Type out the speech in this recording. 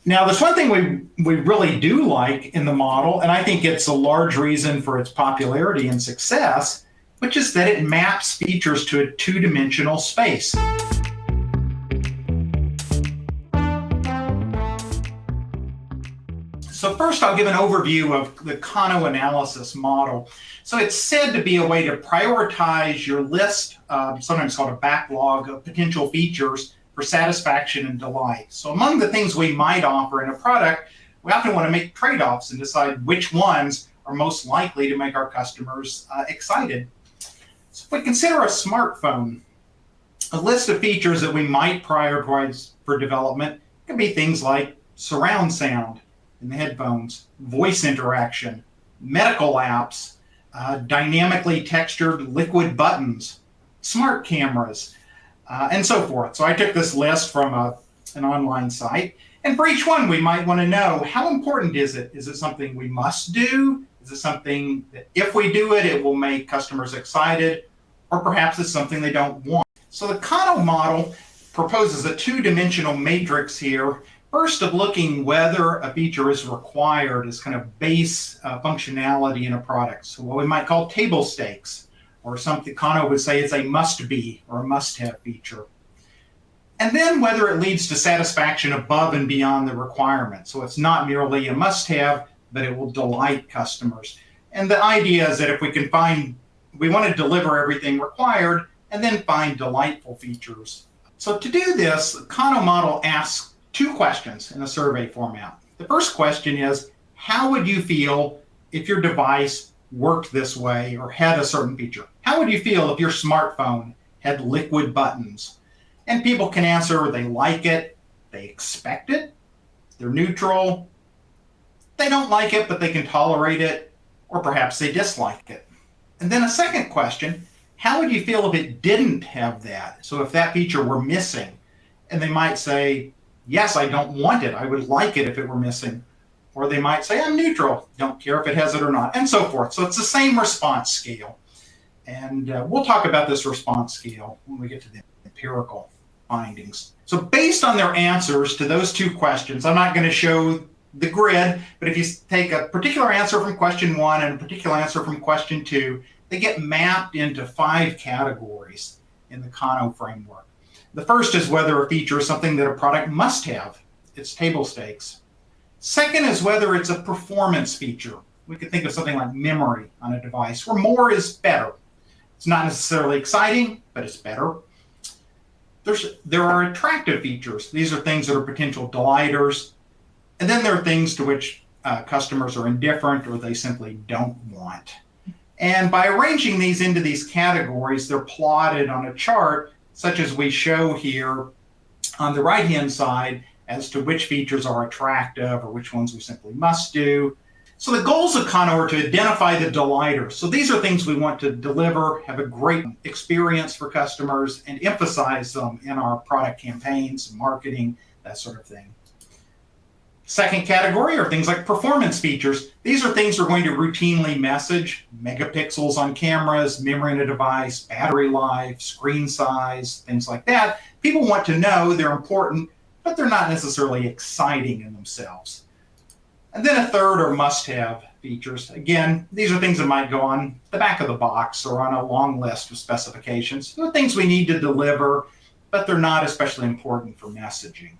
Now, there's one thing we really do like in the model, and I think it's a large reason for its popularity and success, which is that it maps features to a two-dimensional space. So first, I'll give an overview of the Kano analysis model. So it's said to be a way to prioritize your list, sometimes called a backlog of potential features for satisfaction and delight. So among the things we might offer in a product, we often want to make trade-offs and decide which ones are most likely to make our customers excited. So if we consider a smartphone, a list of features that we might prioritize for development can be things like surround sound in the headphones, voice interaction, medical apps, dynamically textured liquid buttons, smart cameras, and so forth. So I took this list from an online site, and for each one we might want to know, how important is it? Is it something we must do? Is it something that if we do it, it will make customers excited? Or perhaps it's something they don't want. So the Kano model proposes a two-dimensional matrix here, first of looking whether a feature is required as kind of base functionality in a product. So what we might call table stakes, or something Kano would say is a must-be or a must-have feature. And then whether it leads to satisfaction above and beyond the requirement. So it's not merely a must-have, but it will delight customers. And the idea is that if we can we want to deliver everything required and then find delightful features. So to do this, the Kano model asks two questions in a survey format. The first question is, how would you feel if your device worked this way or had a certain feature? How would you feel if your smartphone had liquid buttons? And people can answer they like it, they expect it, they're neutral, they don't like it but they can tolerate it, or perhaps they dislike it. And then a second question, how would you feel if it didn't have that? So if that feature were missing, and they might say, yes, I don't want it, I would like it if it were missing. Or they might say, I'm neutral, don't care if it has it or not, and so forth. So it's the same response scale. And we'll talk about this response scale when we get to the empirical findings. So based on their answers to those two questions, I'm not going to show the grid, but if you take a particular answer from question 1 and a particular answer from question 2, they get mapped into 5 categories in the Kano framework. The first is whether a feature is something that a product must have. It's table stakes. Second is whether it's a performance feature. We could think of something like memory on a device, where more is better. It's not necessarily exciting, but it's better. There are attractive features. These are things that are potential delighters. And then there are things to which customers are indifferent or they simply don't want. And by arranging these into these categories, they're plotted on a chart, such as we show here on the right-hand side, as to which features are attractive or which ones we simply must do. So the goals of Kano are to identify the delighters. So these are things we want to deliver, have a great experience for customers, and emphasize them in our product campaigns, marketing, that sort of thing. Second category are things like performance features. These are things we're going to routinely message: megapixels on cameras, memory in a device, battery life, screen size, things like that. People want to know they're important, but they're not necessarily exciting in themselves. And then a third are must-have features. Again, these are things that might go on the back of the box or on a long list of specifications. They're things we need to deliver, but they're not especially important for messaging.